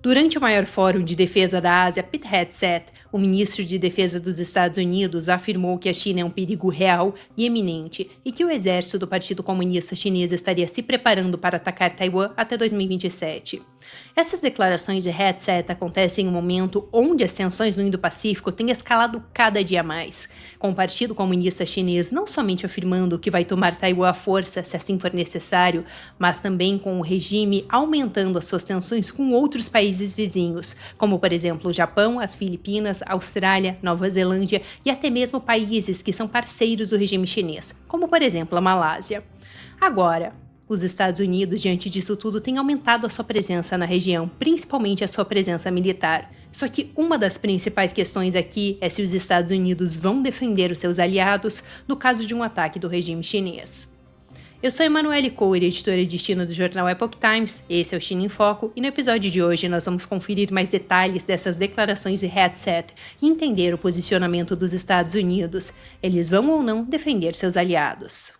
Durante o maior fórum de defesa da Ásia, Pete Hegseth, o ministro de Defesa dos Estados Unidos, afirmou que a China é um perigo real e eminente e que o exército do Partido Comunista Chinês estaria se preparando para atacar Taiwan até 2027. Essas declarações de Hegseth acontecem em um momento onde as tensões no Indo-Pacífico têm escalado cada dia mais, com o Partido Comunista Chinês não somente afirmando que vai tomar Taiwan à força se assim for necessário, mas também com o regime aumentando as suas tensões com outros países vizinhos, como por exemplo o Japão, as Filipinas, a Austrália, Nova Zelândia e até mesmo países que são parceiros do regime chinês, como por exemplo a Malásia. Agora, os Estados Unidos, diante disso tudo, têm aumentado a sua presença na região, principalmente a sua presença militar. Só que uma das principais questões aqui é se os Estados Unidos vão defender os seus aliados no caso de um ataque do regime chinês. Eu sou Emanuele Coure, editora de China do jornal Epoch Times, esse é o China em Foco, e no episódio de hoje nós vamos conferir mais detalhes dessas declarações de Hegseth e entender o posicionamento dos Estados Unidos. Eles vão ou não defender seus aliados?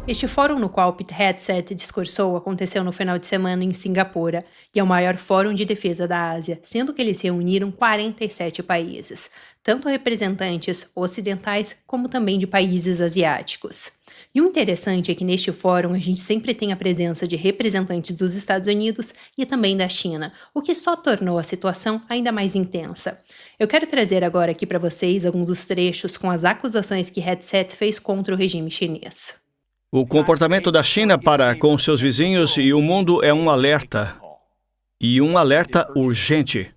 Este fórum no qual Pete Hegseth discursou aconteceu no final de semana em Singapura e é o maior fórum de defesa da Ásia, sendo que eles reuniram 47 países, tanto representantes ocidentais como também de países asiáticos. E o interessante é que neste fórum a gente sempre tem a presença de representantes dos Estados Unidos e também da China, o que só tornou a situação ainda mais intensa. Eu quero trazer agora aqui para vocês alguns dos trechos com as acusações que Hegseth fez contra o regime chinês. O comportamento da China para com seus vizinhos e o mundo é um alerta, e um alerta urgente.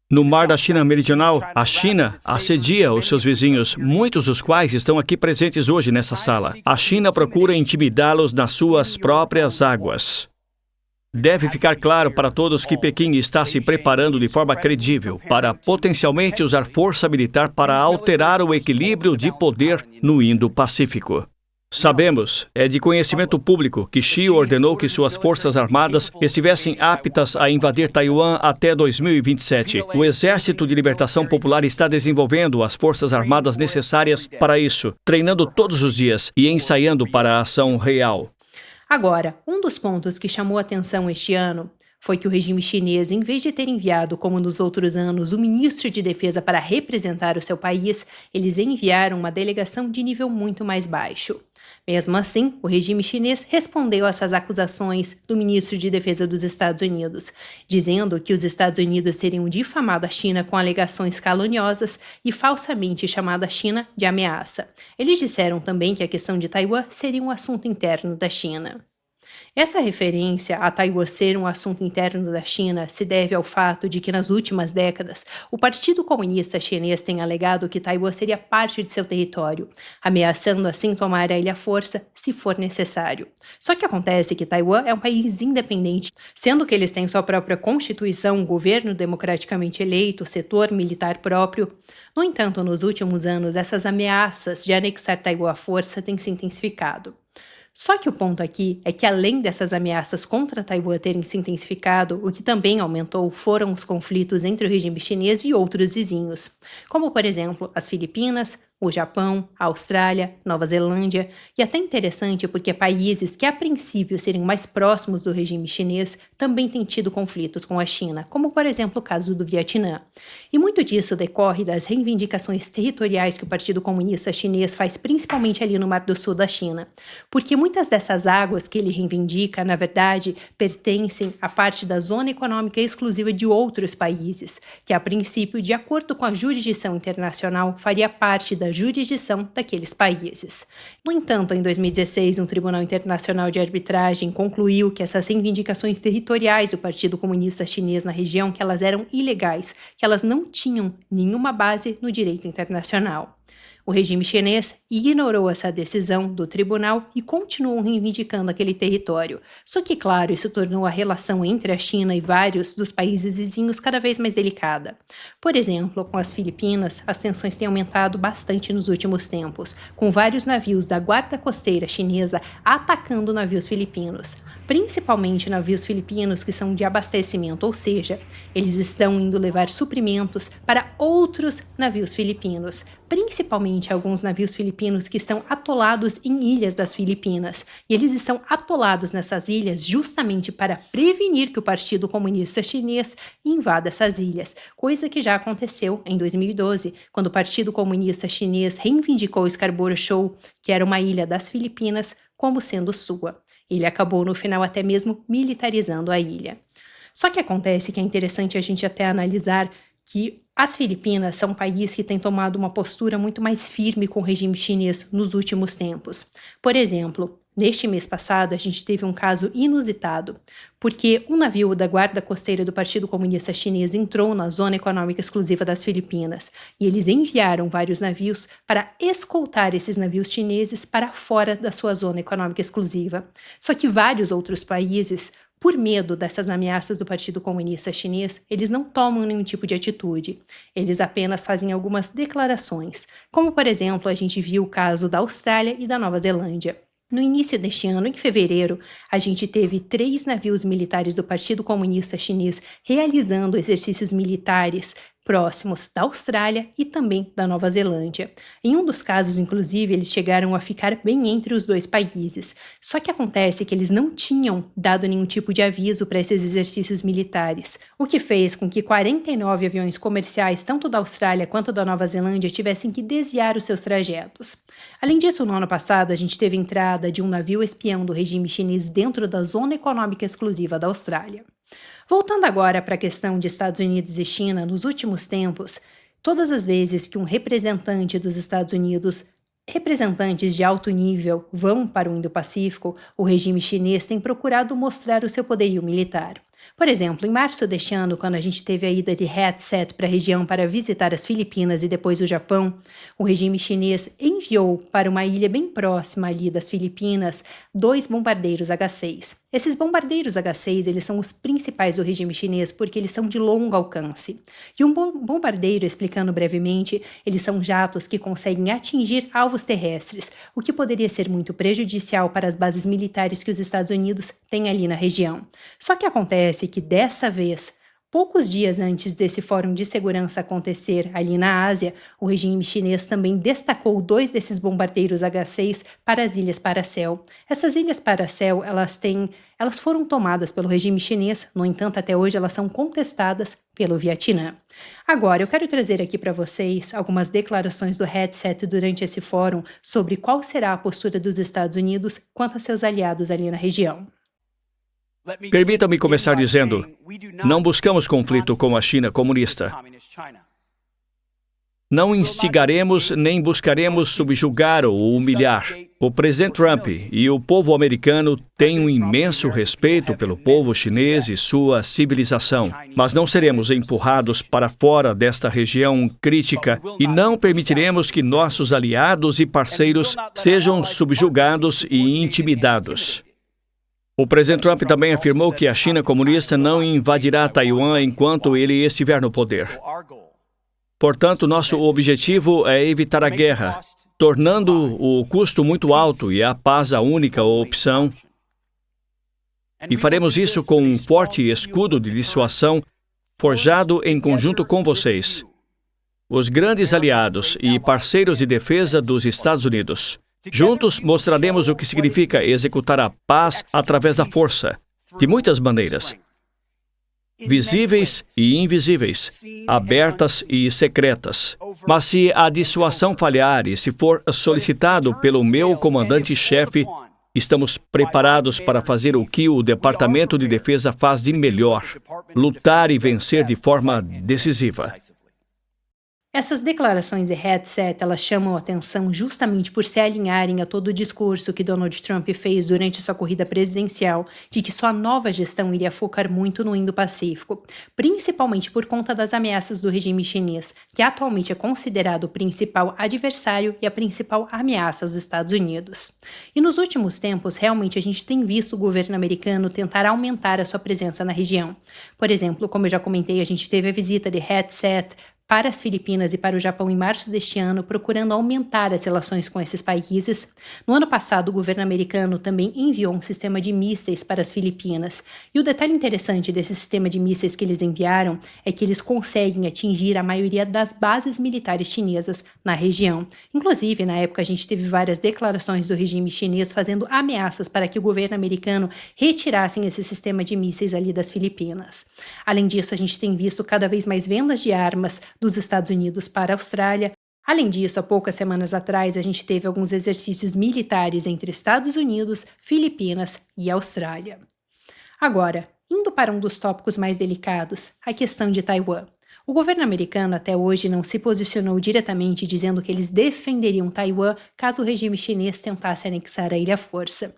No Mar da China Meridional, a China assedia os seus vizinhos, muitos dos quais estão aqui presentes hoje nessa sala. A China procura intimidá-los nas suas próprias águas. Deve ficar claro para todos que Pequim está se preparando de forma credível para potencialmente usar força militar para alterar o equilíbrio de poder no Indo-Pacífico. Sabemos, é de conhecimento público, que Xi ordenou que suas forças armadas estivessem aptas a invadir Taiwan até 2027. O Exército de Libertação Popular está desenvolvendo as forças armadas necessárias para isso, treinando todos os dias e ensaiando para a ação real. Agora, um dos pontos que chamou atenção este ano foi que o regime chinês, em vez de ter enviado, como nos outros anos, o ministro de defesa para representar o seu país, eles enviaram uma delegação de nível muito mais baixo. Mesmo assim, o regime chinês respondeu a essas acusações do ministro de Defesa dos Estados Unidos, dizendo que os Estados Unidos teriam difamado a China com alegações caluniosas e falsamente chamado a China de ameaça. Eles disseram também que a questão de Taiwan seria um assunto interno da China. Essa referência a Taiwan ser um assunto interno da China se deve ao fato de que, nas últimas décadas, o Partido Comunista Chinês tem alegado que Taiwan seria parte de seu território, ameaçando assim tomar a ilha à força se for necessário. Só que acontece que Taiwan é um país independente, sendo que eles têm sua própria constituição, governo democraticamente eleito, setor militar próprio. No entanto, nos últimos anos, essas ameaças de anexar Taiwan à força têm se intensificado. Só que o ponto aqui é que, além dessas ameaças contra Taiwan terem se intensificado, o que também aumentou foram os conflitos entre o regime chinês e outros vizinhos, como, por exemplo, as Filipinas, o Japão, a Austrália, Nova Zelândia, e até interessante porque países que a princípio seriam mais próximos do regime chinês também têm tido conflitos com a China, como por exemplo o caso do Vietnã. E muito disso decorre das reivindicações territoriais que o Partido Comunista Chinês faz principalmente ali no Mar do Sul da China, porque muitas dessas águas que ele reivindica, na verdade, pertencem a parte da zona econômica exclusiva de outros países, que a princípio, de acordo com a jurisdição internacional, faria parte da jurisdição daqueles países. No entanto, em 2016, um Tribunal Internacional de Arbitragem concluiu que essas reivindicações territoriais do Partido Comunista Chinês na região, que elas eram ilegais, que elas não tinham nenhuma base no direito internacional. O regime chinês ignorou essa decisão do tribunal e continuou reivindicando aquele território. Só que, claro, isso tornou a relação entre a China e vários dos países vizinhos cada vez mais delicada. Por exemplo, com as Filipinas, as tensões têm aumentado bastante nos últimos tempos, com vários navios da Guarda Costeira Chinesa atacando navios filipinos, principalmente navios filipinos que são de abastecimento, ou seja, eles estão indo levar suprimentos para outros navios filipinos, principalmente atualmente alguns navios filipinos que estão atolados em ilhas das Filipinas. E eles estão atolados nessas ilhas justamente para prevenir que o Partido Comunista Chinês invada essas ilhas, coisa que já aconteceu em 2012, quando o Partido Comunista Chinês reivindicou Scarborough Shoal, que era uma ilha das Filipinas, como sendo sua. Ele acabou no final até mesmo militarizando a ilha. Só que acontece que é interessante a gente até analisar que as Filipinas são um país que tem tomado uma postura muito mais firme com o regime chinês nos últimos tempos. Por exemplo, neste mês passado a gente teve um caso inusitado, porque um navio da Guarda Costeira do Partido Comunista Chinês entrou na Zona Econômica Exclusiva das Filipinas e eles enviaram vários navios para escoltar esses navios chineses para fora da sua Zona Econômica Exclusiva. Só que vários outros países, por medo dessas ameaças do Partido Comunista Chinês, eles não tomam nenhum tipo de atitude. Eles apenas fazem algumas declarações, como, por exemplo, a gente viu o caso da Austrália e da Nova Zelândia. No início deste ano, em fevereiro, a gente teve 3 navios militares do Partido Comunista Chinês realizando exercícios militares próximos da Austrália e também da Nova Zelândia. Em um dos casos, inclusive, eles chegaram a ficar bem entre os dois países. Só que acontece que eles não tinham dado nenhum tipo de aviso para esses exercícios militares, o que fez com que 49 aviões comerciais, tanto da Austrália quanto da Nova Zelândia, tivessem que desviar os seus trajetos. Além disso, no ano passado, a gente teve a entrada de um navio espião do regime chinês dentro da Zona Econômica Exclusiva da Austrália. Voltando agora para a questão de Estados Unidos e China, nos últimos tempos, todas as vezes que um representante dos Estados Unidos, representantes de alto nível, vão para o Indo-Pacífico, o regime chinês tem procurado mostrar o seu poderio militar. Por exemplo, em março deste ano, quando a gente teve a ida de Headset para a região para visitar as Filipinas e depois o Japão, o regime chinês enviou para uma ilha bem próxima ali das Filipinas 2 bombardeiros H-6. Esses bombardeiros H-6, eles são os principais do regime chinês porque eles são de longo alcance. E um bombardeiro, explicando brevemente, eles são jatos que conseguem atingir alvos terrestres, o que poderia ser muito prejudicial para as bases militares que os Estados Unidos têm ali na região. Só que acontece que dessa vez, poucos dias antes desse Fórum de Segurança acontecer ali na Ásia, o regime chinês também destacou 2 desses bombardeiros H-6 para as Ilhas Paracel. Essas Ilhas Paracel, elas foram tomadas pelo regime chinês, no entanto, até hoje elas são contestadas pelo Vietnã. Agora, eu quero trazer aqui para vocês algumas declarações do Headset durante esse fórum sobre qual será a postura dos Estados Unidos quanto a seus aliados ali na região. Permita-me começar dizendo, não buscamos conflito com a China comunista. Não instigaremos nem buscaremos subjugar ou humilhar. O presidente Trump e o povo americano têm um imenso respeito pelo povo chinês e sua civilização, mas não seremos empurrados para fora desta região crítica e não permitiremos que nossos aliados e parceiros sejam subjugados e intimidados. O presidente Trump também afirmou que a China comunista não invadirá Taiwan enquanto ele estiver no poder. Portanto, nosso objetivo é evitar a guerra, tornando o custo muito alto e a paz a única opção. E faremos isso com um forte escudo de dissuasão forjado em conjunto com vocês, os grandes aliados e parceiros de defesa dos Estados Unidos. Juntos mostraremos o que significa executar a paz através da força, de muitas maneiras, visíveis e invisíveis, abertas e secretas. Mas se a dissuasão falhar e se for solicitado pelo meu comandante-chefe, estamos preparados para fazer o que o Departamento de Defesa faz de melhor, lutar e vencer de forma decisiva. Essas declarações de Headset, elas chamam a atenção justamente por se alinharem a todo o discurso que Donald Trump fez durante sua corrida presidencial de que sua nova gestão iria focar muito no Indo-Pacífico, principalmente por conta das ameaças do regime chinês, que atualmente é considerado o principal adversário e a principal ameaça aos Estados Unidos. E nos últimos tempos, realmente a gente tem visto o governo americano tentar aumentar a sua presença na região. Por exemplo, como eu já comentei, a gente teve a visita de Headset para as Filipinas e para o Japão em março deste ano, procurando aumentar as relações com esses países. No ano passado, o governo americano também enviou um sistema de mísseis para as Filipinas. E o detalhe interessante desse sistema de mísseis que eles enviaram é que eles conseguem atingir a maioria das bases militares chinesas na região. Inclusive, na época, a gente teve várias declarações do regime chinês fazendo ameaças para que o governo americano retirasse esse sistema de mísseis ali das Filipinas. Além disso, a gente tem visto cada vez mais vendas de armas dos Estados Unidos para a Austrália. Além disso, há poucas semanas atrás, a gente teve alguns exercícios militares entre Estados Unidos, Filipinas e Austrália. Agora, indo para um dos tópicos mais delicados, a questão de Taiwan. O governo americano até hoje não se posicionou diretamente dizendo que eles defenderiam Taiwan caso o regime chinês tentasse anexar a ilha à força.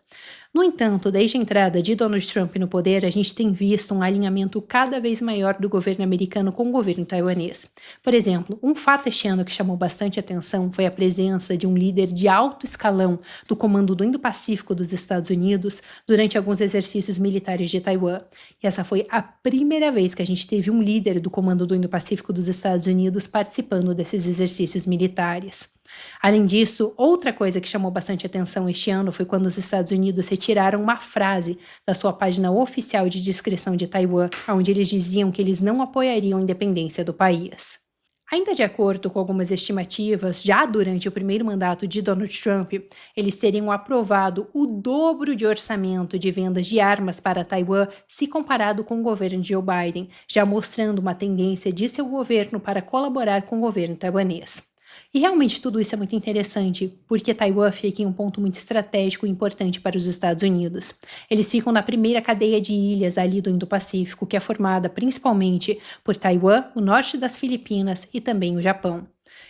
No entanto, desde a entrada de Donald Trump no poder, a gente tem visto um alinhamento cada vez maior do governo americano com o governo taiwanês. Por exemplo, um fato este ano que chamou bastante atenção foi a presença de um líder de alto escalão do Comando do Indo-Pacífico dos Estados Unidos durante alguns exercícios militares de Taiwan. E essa foi a primeira vez que a gente teve um líder do Comando do Indo-Pacífico dos Estados Unidos participando desses exercícios militares. Além disso, outra coisa que chamou bastante atenção este ano foi quando os Estados Unidos retiraram uma frase da sua página oficial de descrição de Taiwan, onde eles diziam que eles não apoiariam a independência do país. Ainda de acordo com algumas estimativas, já durante o primeiro mandato de Donald Trump, eles teriam aprovado o dobro de orçamento de vendas de armas para Taiwan se comparado com o governo de Joe Biden, já mostrando uma tendência de seu governo para colaborar com o governo taiwanês. E realmente tudo isso é muito interessante, porque Taiwan fica em um ponto muito estratégico e importante para os Estados Unidos. Eles ficam na primeira cadeia de ilhas ali do Indo-Pacífico, que é formada principalmente por Taiwan, o norte das Filipinas e também o Japão.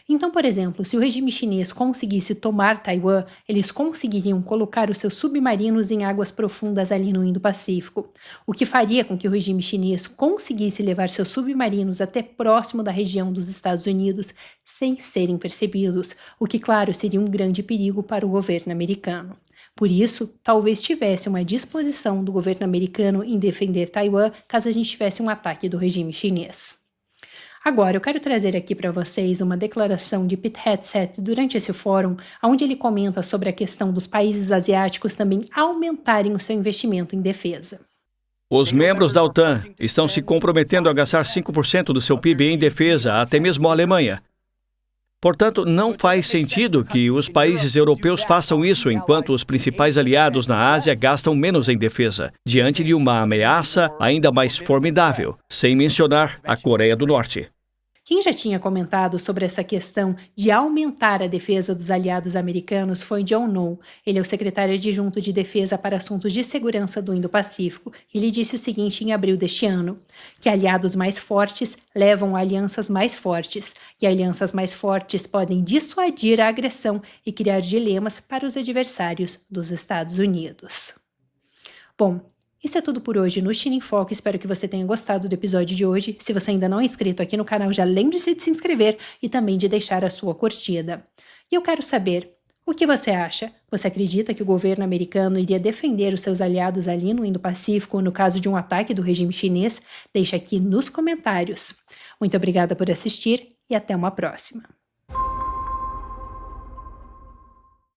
Então, por exemplo, se o regime chinês conseguisse tomar Taiwan, eles conseguiriam colocar os seus submarinos em águas profundas ali no Indo-Pacífico, o que faria com que o regime chinês conseguisse levar seus submarinos até próximo da região dos Estados Unidos sem serem percebidos, o que, claro, seria um grande perigo para o governo americano. Por isso, talvez tivesse uma disposição do governo americano em defender Taiwan caso a gente tivesse um ataque do regime chinês. Agora, eu quero trazer aqui para vocês uma declaração de Pete Hegseth durante esse fórum, onde ele comenta sobre a questão dos países asiáticos também aumentarem o seu investimento em defesa. Os membros da OTAN estão se comprometendo a gastar 5% do seu PIB em defesa, até mesmo a Alemanha. Portanto, não faz sentido que os países europeus façam isso enquanto os principais aliados na Ásia gastam menos em defesa, diante de uma ameaça ainda mais formidável, sem mencionar a Coreia do Norte. Quem já tinha comentado sobre essa questão de aumentar a defesa dos aliados americanos foi John Nunn. Ele é o secretário adjunto de defesa para assuntos de segurança do Indo-Pacífico. Ele disse o seguinte em abril deste ano, que aliados mais fortes levam a alianças mais fortes, e alianças mais fortes podem dissuadir a agressão e criar dilemas para os adversários dos Estados Unidos. Bom, isso é tudo por hoje no China em Foco. Espero que você tenha gostado do episódio de hoje. Se você ainda não é inscrito aqui no canal, já lembre-se de se inscrever e também de deixar a sua curtida. E eu quero saber, o que você acha? Você acredita que o governo americano iria defender os seus aliados ali no Indo-Pacífico no caso de um ataque do regime chinês? Deixa aqui nos comentários. Muito obrigada por assistir e até uma próxima.